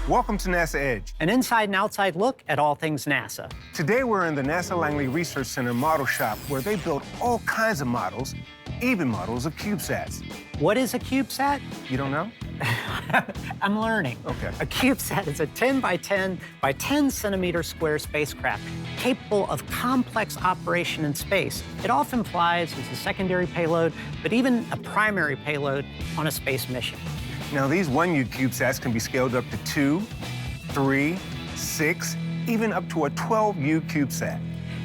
Welcome to NASA Edge. An inside and outside look at all things NASA. Today we're in the NASA Langley Research Center model shop where they built all kinds of models, even models of CubeSats. What is a CubeSat? You don't know? I'm learning. Okay. A CubeSat is a 10 by 10 by 10 centimeter square spacecraft capable of complex operation in space. It often flies as a secondary payload, but even a primary payload on a space mission. Now, these 1U CubeSats can be scaled up to 2, 3, 6, even up to a 12U CubeSat.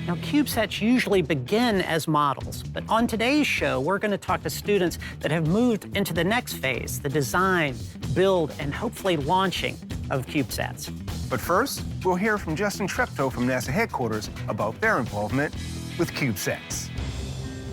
Now, CubeSats usually begin as models, but on today's show, we're going to talk to students that have moved into the next phase, the design, build, and hopefully launching of CubeSats. But first, we'll hear from Justin Treptow from NASA headquarters about their involvement with CubeSats.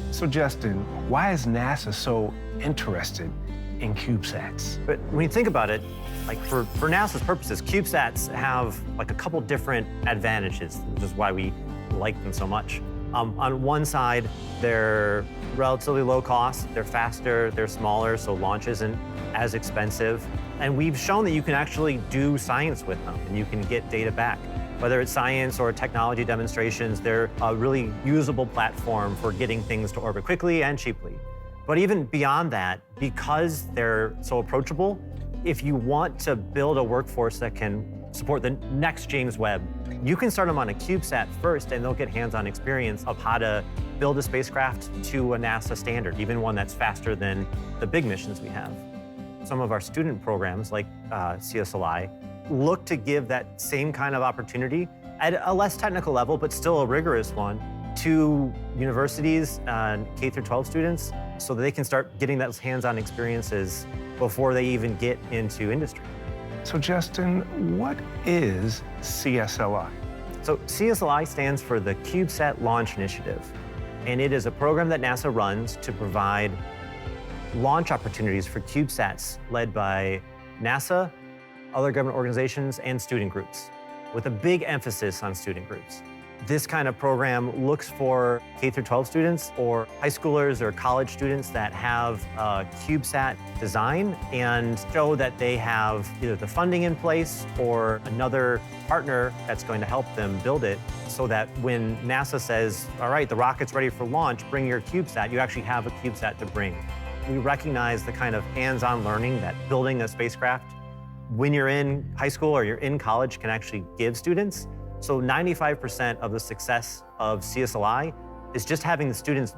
So, Justin, why is NASA so interested in CubeSats? But when you think about it, like for NASA's purposes, CubeSats have like a couple different advantages, which is why we like them so much. On one side, they're relatively low cost, they're faster, they're smaller, so launch isn't as expensive. And we've shown that you can actually do science with them and you can get data back. Whether it's science or technology demonstrations, they're a really usable platform for getting things to orbit quickly and cheaply. But even beyond that, because they're so approachable, if you want to build a workforce that can support the next James Webb, you can start them on a CubeSat first and they'll get hands-on experience of how to build a spacecraft to a NASA standard, even one that's faster than the big missions we have. Some of our student programs, like CSLI, look to give that same kind of opportunity at a less technical level, but still a rigorous one, to universities and K through 12 students so that they can start getting those hands-on experiences before they even get into industry. So, Justin, what is CSLI? So CSLI stands for the CubeSat Launch Initiative, and it is a program that NASA runs to provide launch opportunities for CubeSats led by NASA, other government organizations, and student groups, with a big emphasis on student groups. This kind of program looks for K through 12 students or high schoolers or college students that have a CubeSat design and show that they have either the funding in place or another partner that's going to help them build it, so that when NASA says, all right, the rocket's ready for launch, bring your CubeSat, you actually have a CubeSat to bring. We recognize the kind of hands-on learning that building a spacecraft when you're in high school or you're in college can actually give students. So 95% of the success of CSLI is just having the students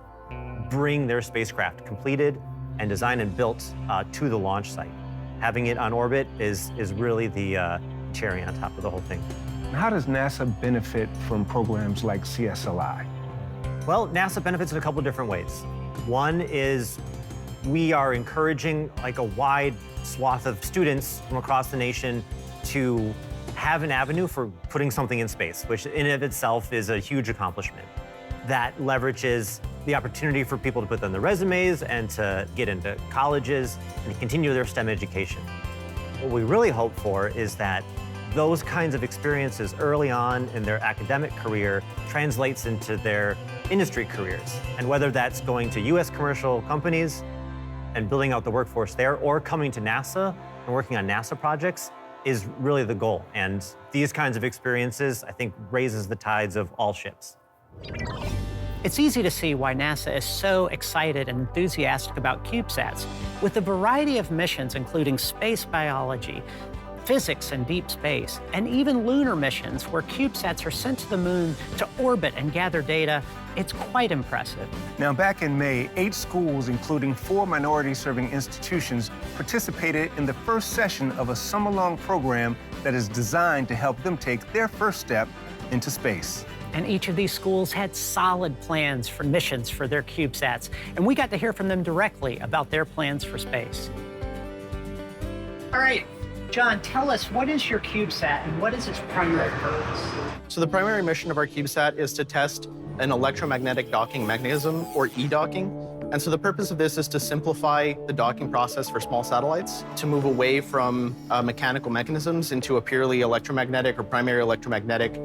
bring their spacecraft completed and designed and built to the launch site. Having it on orbit is really the cherry on top of the whole thing. How does NASA benefit from programs like CSLI? Well, NASA benefits in a couple different ways. One is we are encouraging like a wide swath of students from across the nation to have an avenue for putting something in space, which in and of itself is a huge accomplishment. That leverages the opportunity for people to put on their resumes and to get into colleges and continue their STEM education. What we really hope for is that those kinds of experiences early on in their academic career translates into their industry careers. And whether that's going to US commercial companies and building out the workforce there, or coming to NASA and working on NASA projects, is really the goal. And these kinds of experiences, I think, raises the tides of all ships. It's easy to see why NASA is so excited and enthusiastic about CubeSats. With a variety of missions, including space biology, physics and deep space, and even lunar missions where CubeSats are sent to the moon to orbit and gather data, it's quite impressive. Now, back in May, 8 schools, including 4 minority-serving institutions, participated in the first session of a summer-long program that is designed to help them take their first step into space. And each of these schools had solid plans for missions for their CubeSats, and we got to hear from them directly about their plans for space. All right, John, tell us, what is your CubeSat and what is its primary purpose? So the primary mission of our CubeSat is to test an electromagnetic docking mechanism, or e-docking. And so the purpose of this is to simplify the docking process for small satellites, to move away from mechanical mechanisms into a purely electromagnetic or primary electromagnetic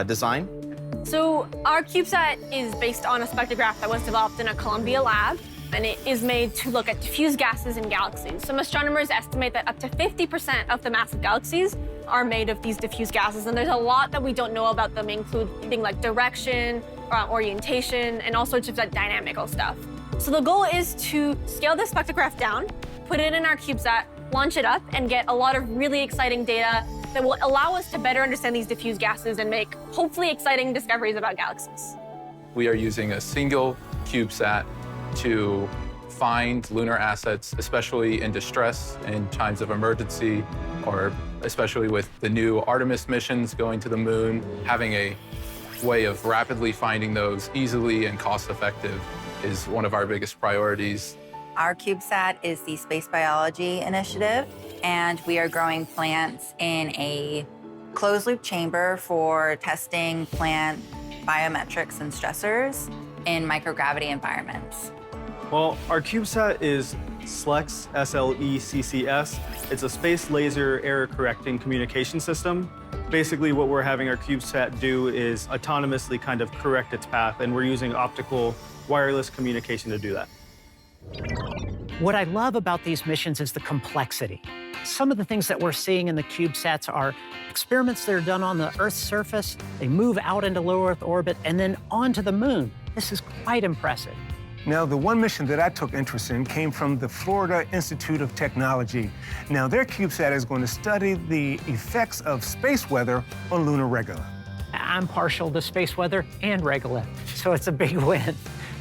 design. So our CubeSat is based on a spectrograph that was developed in a Columbia lab, and it is made to look at diffuse gases in galaxies. Some astronomers estimate that up to 50% of the massive galaxies are made of these diffuse gases, and there's a lot that we don't know about them, including like direction, orientation, and all sorts of that dynamical stuff. So the goal is to scale this spectrograph down, put it in our CubeSat, launch it up, and get a lot of really exciting data that will allow us to better understand these diffuse gases and make hopefully exciting discoveries about galaxies. We are using a single CubeSat to find lunar assets, especially in distress, in times of emergency, or especially with the new Artemis missions going to the moon. Having a way of rapidly finding those easily and cost-effective is one of our biggest priorities. Our CubeSat is the Space Biology Initiative, and we are growing plants in a closed-loop chamber for testing plant biometrics and stressors in microgravity environments. Well, our CubeSat is SLECS, S-L-E-C-C-S. It's a space laser error correcting communication system. Basically, what we're having our CubeSat do is autonomously kind of correct its path, and we're using optical wireless communication to do that. What I love about these missions is the complexity. Some of the things that we're seeing in the CubeSats are experiments that are done on the Earth's surface. They move out into low Earth orbit and then onto the moon. This is quite impressive. Now, the one mission that I took interest in came from the Florida Institute of Technology. Now, their CubeSat is going to study the effects of space weather on lunar regolith. I'm partial to space weather and regolith, so it's a big win.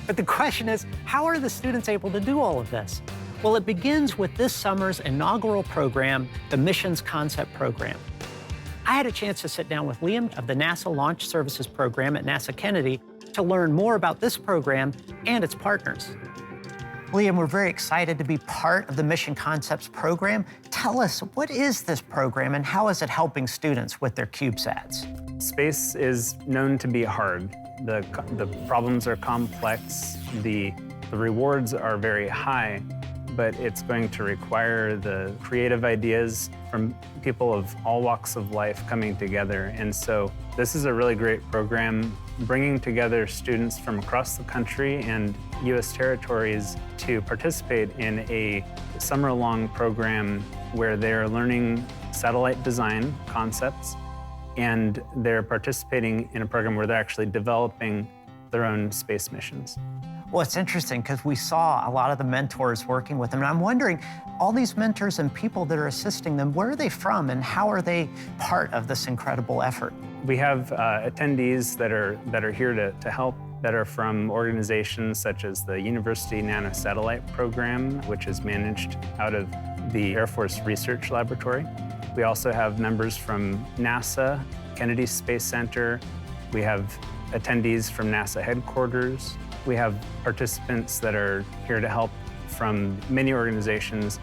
But the question is, how are the students able to do all of this? Well, it begins with this summer's inaugural program, the Missions Concept Program. I had a chance to sit down with Liam of the NASA Launch Services Program at NASA Kennedy to learn more about this program and its partners. Liam, we're very excited to be part of the Mission Concepts program. Tell us, what is this program and how is it helping students with their CubeSats? Space is known to be hard. The problems are complex, the rewards are very high, but it's going to require the creative ideas from people of all walks of life coming together. And so this is a really great program, bringing together students from across the country and U.S. territories to participate in a summer-long program where they're learning satellite design concepts, and they're participating in a program where they're actually developing their own space missions. Well, it's interesting because we saw a lot of the mentors working with them. And I'm wondering, all these mentors and people that are assisting them, where are they from and how are they part of this incredible effort? We have attendees that are here to help, that are from organizations such as the University Nanosatellite Program, which is managed out of the Air Force Research Laboratory. We also have members from NASA, Kennedy Space Center. We have attendees from NASA headquarters. We have participants that are here to help from many organizations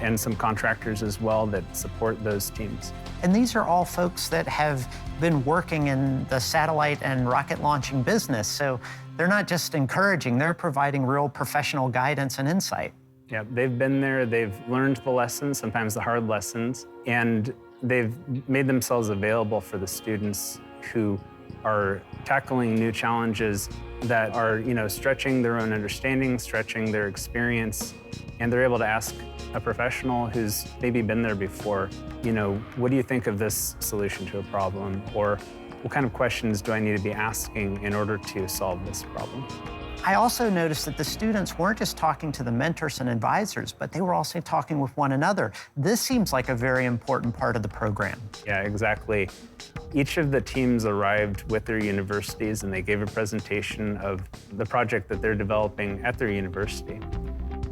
and some contractors as well that support those teams. And these are all folks that have been working in the satellite and rocket launching business. So they're not just encouraging, they're providing real professional guidance and insight. Yeah, they've been there, they've learned the lessons, sometimes the hard lessons, and they've made themselves available for the students who are tackling new challenges that are, stretching their own understanding, stretching their experience, and they're able to ask a professional who's maybe been there before, what do you think of this solution to a problem? Or what kind of questions do I need to be asking in order to solve this problem? I also noticed that the students weren't just talking to the mentors and advisors, but they were also talking with one another. This seems like a very important part of the program. Yeah, exactly. Each of the teams arrived with their universities and they gave a presentation of the project that they're developing at their university.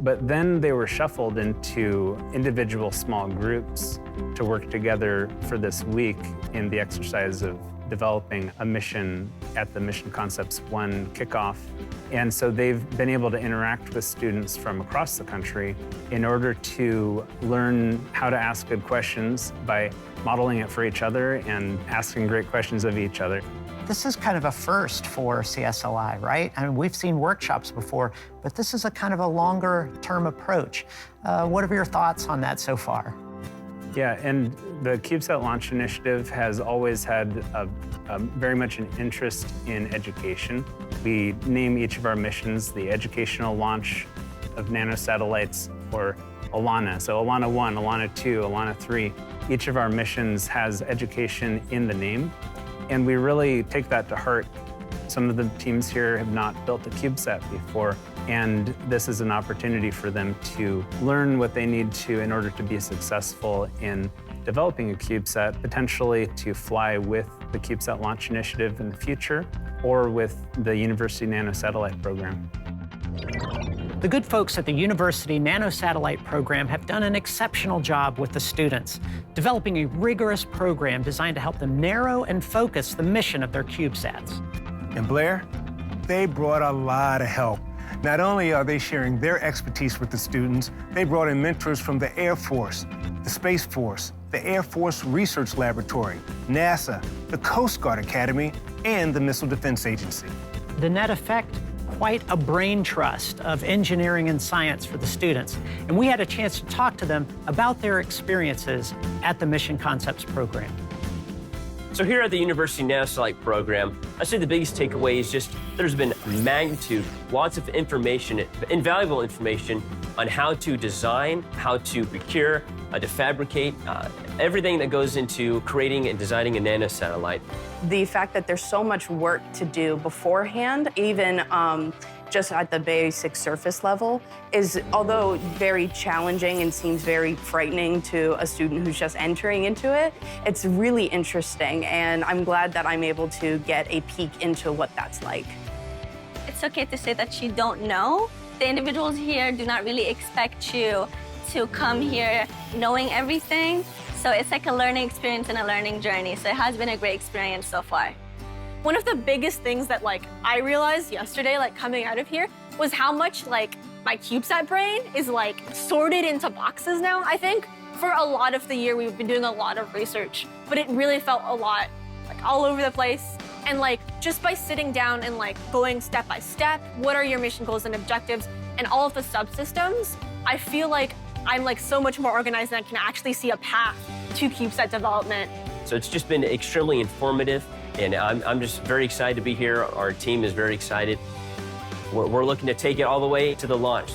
But then they were shuffled into individual small groups to work together for this week in the exercise of developing a mission at the Mission Concepts 1 kickoff. And so they've been able to interact with students from across the country in order to learn how to ask good questions by modeling it for each other and asking great questions of each other. This is kind of a first for CSLI, right? I mean, we've seen workshops before, but this is a kind of a longer-term approach. What are your thoughts on that so far? Yeah, and the CubeSat Launch Initiative has always had very much an interest in education. We name each of our missions the educational launch of nanosatellites or Alana. So Alana 1, Alana 2, Alana 3. Each of our missions has education in the name, and we really take that to heart. Some of the teams here have not built a CubeSat before, and this is an opportunity for them to learn what they need to in order to be successful in developing a CubeSat, potentially to fly with the CubeSat Launch Initiative in the future, or with the University Nanosatellite Program. The good folks at the University Nanosatellite Program have done an exceptional job with the students, developing a rigorous program designed to help them narrow and focus the mission of their CubeSats. And Blair, they brought a lot of help. Not only are they sharing their expertise with the students, they brought in mentors from the Air Force, the Space Force, the Air Force Research Laboratory, NASA, the Coast Guard Academy, and the Missile Defense Agency. The net effect? Quite a brain trust of engineering and science for the students. And we had a chance to talk to them about their experiences at the Mission Concepts program. So here at the University Nanosatellite program, I'd say the biggest takeaway is just there's been magnitude, lots of information, invaluable information on how to design, how to procure, to fabricate, everything that goes into creating and designing a nanosatellite. The fact that there's so much work to do beforehand, even just at the basic surface level, is, although very challenging and seems very frightening to a student who's just entering into it, it's really interesting, and I'm glad that I'm able to get a peek into what that's like. It's okay to say that you don't know. The individuals here do not really expect you to come here knowing everything. So it's like a learning experience and a learning journey. So it has been a great experience so far. One of the biggest things that I realized yesterday, coming out of here, was how much my CubeSat brain is sorted into boxes now. I think for a lot of the year we've been doing a lot of research, but it really felt a lot all over the place. And just by sitting down and going step by step, what are your mission goals and objectives, and all of the subsystems, I feel like I'm so much more organized and I can actually see a path to CubeSat development. So it's just been extremely informative, and I'm just very excited to be here. Our team is very excited. We're looking to take it all the way to the launch.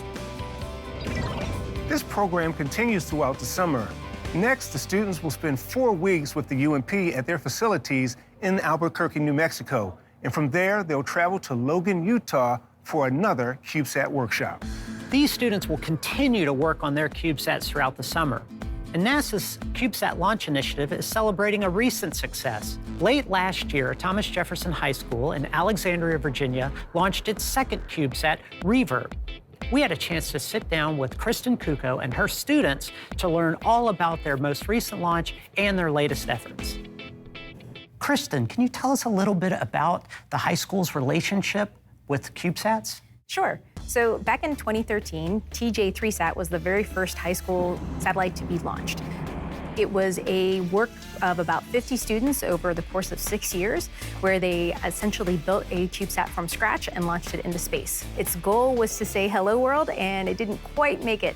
This program continues throughout the summer. Next, the students will spend 4 weeks with the UMP at their facilities in Albuquerque, New Mexico. And from there, they'll travel to Logan, Utah for another CubeSat workshop. These students will continue to work on their CubeSats throughout the summer. And NASA's CubeSat Launch Initiative is celebrating a recent success. Late last year, Thomas Jefferson High School in Alexandria, Virginia, launched its second CubeSat, Reverb. We had a chance to sit down with Kristen Kuko and her students to learn all about their most recent launch and their latest efforts. Kristen, can you tell us a little bit about the high school's relationship with CubeSats? Sure. So back in 2013, TJ3SAT was the very first high school satellite to be launched. It was a work of about 50 students over the course of 6 years, where they essentially built a CubeSat from scratch and launched it into space. Its goal was to say hello world, and it didn't quite make it.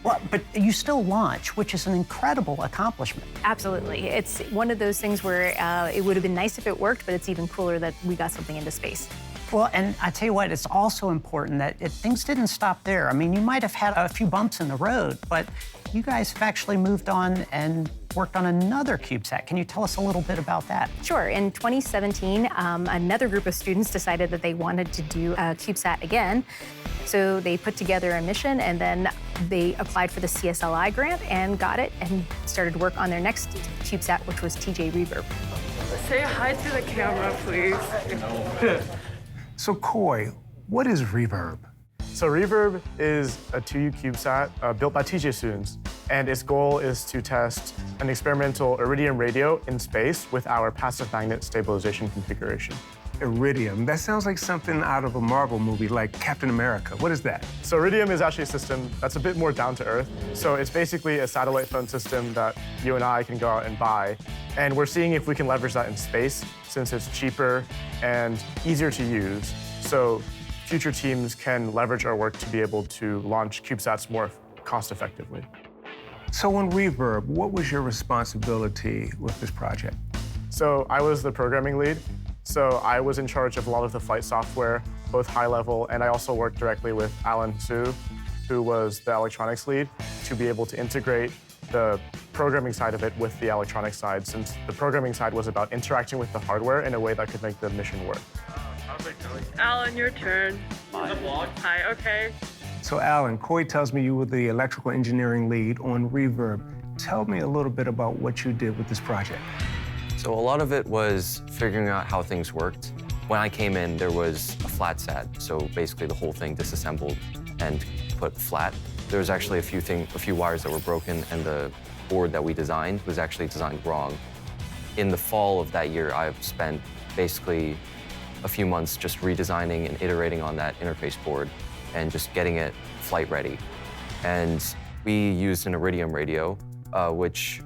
Well, but you still launch, which is an incredible accomplishment. Absolutely. It's one of those things where it would have been nice if it worked, but it's even cooler that we got something into space. Well, and I tell you what, it's also important that things didn't stop there. I mean, you might have had a few bumps in the road, but you guys have actually moved on and worked on another CubeSat. Can you tell us a little bit about that? Sure. In 2017, another group of students decided that they wanted to do a CubeSat again. So they put together a mission, and then they applied for the CSLI grant and got it and started work on their next CubeSat, which was TJ Reverb. Say hi to the camera, please. So, Coy, what is Reverb? So Reverb is a 2U CubeSat built by TJ students, and its goal is to test an experimental Iridium radio in space with our passive magnet stabilization configuration. Iridium, that sounds like something out of a Marvel movie like Captain America. What is that? So Iridium is actually a system that's a bit more down to earth. So it's basically a satellite phone system that you and I can go out and buy. And we're seeing if we can leverage that in space, since it's cheaper and easier to use. So future teams can leverage our work to be able to launch CubeSats more cost-effectively. So in Reverb, what was your responsibility with this project? So I was the programming lead. So I was in charge of a lot of the flight software, both high level, and I also worked directly with Alan Su who was the electronics lead, to be able to integrate the programming side of it with the electronics side, since the programming side was about interacting with the hardware in a way that could make the mission work. Alan, your turn. Hi, okay. So Alan, Corey tells me you were the electrical engineering lead on Reverb. Tell me a little bit about what you did with this project. So a lot of it was figuring out how things worked. When I came in, there was a flat SAT, so basically the whole thing disassembled and put flat. There was actually a few wires that were broken, and the board that we designed was actually designed wrong. In the fall of that year, I've spent basically a few months just redesigning and iterating on that interface board and just getting it flight ready. And we used an Iridium radio, which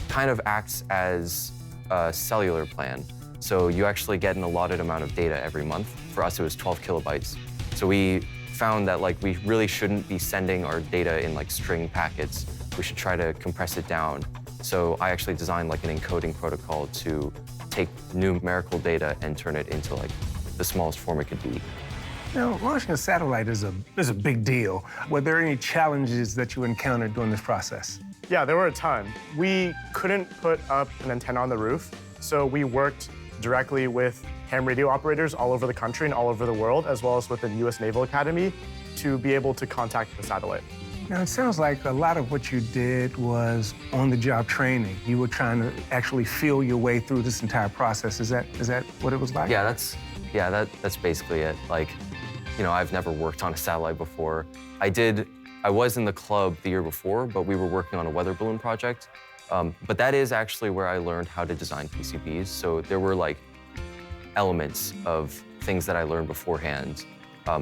kind of acts as a cellular plan. So you actually get an allotted amount of data every month. For us, it was 12 kilobytes. So we found that we really shouldn't be sending our data in string packets. We should try to compress it down. So I actually designed an encoding protocol to take numerical data and turn it into the smallest form it could be. Now, launching a satellite is a big deal. Were there any challenges that you encountered during this process? Yeah, there were a ton. We couldn't put up an antenna on the roof, so we worked directly with ham radio operators all over the country and all over the world, as well as with the U.S. Naval Academy, to be able to contact the satellite. Now, it sounds like a lot of what you did was on-the-job training. You were trying to actually feel your way through this entire process. Is that what it was like? Yeah, that's basically it. I've never worked on a satellite before. I was in the club the year before, but we were working on a weather balloon project. But that is actually where I learned how to design PCBs. So there were elements of things that I learned beforehand,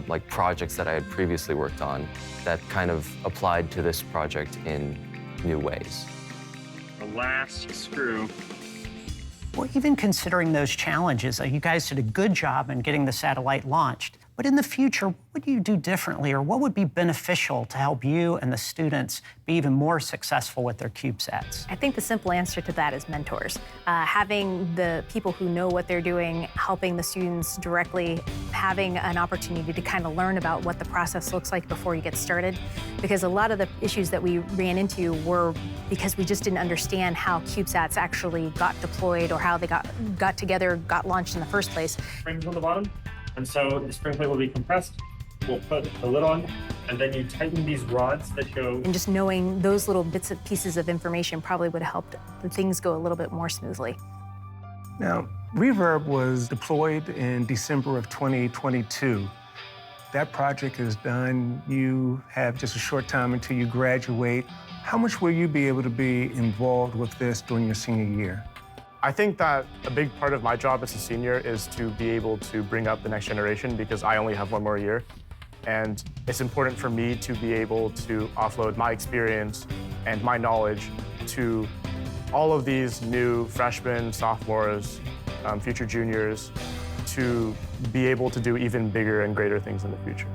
like projects that I had previously worked on that kind of applied to this project in new ways. The last screw. Well, even considering those challenges, you guys did a good job in getting the satellite launched. But in the future, what would you do differently, or what would be beneficial to help you and the students be even more successful with their CubeSats? I think the simple answer to that is mentors. Having the people who know what they're doing, helping the students directly, having an opportunity to kind of learn about what the process looks like before you get started. Because a lot of the issues that we ran into were because we just didn't understand how CubeSats actually got deployed or how they got together, got launched in the first place. Springs on the bottom. And so the spring plate will be compressed. We'll put the lid on, and then you tighten these rods that go. And just knowing those little bits and pieces of information probably would help things go a little bit more smoothly. Now, Reverb was deployed in December of 2022. That project is done. You have just a short time until you graduate. How much will you be able to be involved with this during your senior year? I think that a big part of my job as a senior is to be able to bring up the next generation, because I only have one more year. And it's important for me to be able to offload my experience and my knowledge to all of these new freshmen, sophomores, future juniors, to be able to do even bigger and greater things in the future.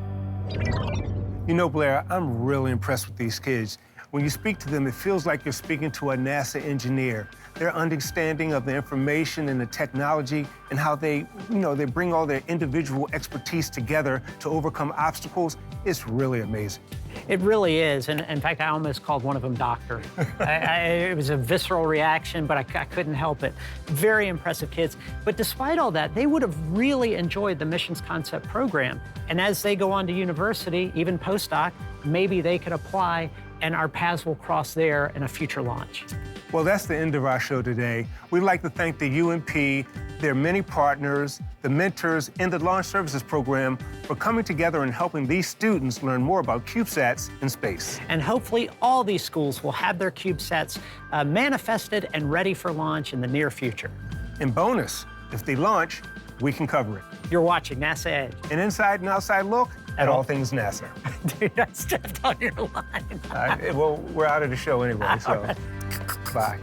You know, Blair, I'm really impressed with these kids. When you speak to them, it feels like you're speaking to a NASA engineer. Their understanding of the information and the technology and how they bring all their individual expertise together to overcome obstacles, it's really amazing. It really is. And in fact, I almost called one of them doctor. It was a visceral reaction, but I couldn't help it. Very impressive kids. But despite all that, they would have really enjoyed the Missions Concept program. And as they go on to university, even postdoc, maybe they could apply and our paths will cross there in a future launch. Well, that's the end of our show today. We'd like to thank the UNP, their many partners, the mentors in the Launch Services Program for coming together and helping these students learn more about CubeSats in space. And hopefully all these schools will have their CubeSats manifested and ready for launch in the near future. And bonus, if they launch, we can cover it. You're watching NASA Edge. An inside and outside look at all things NASA. Dude, I stepped on your line. Well, we're out of the show anyway, so bye.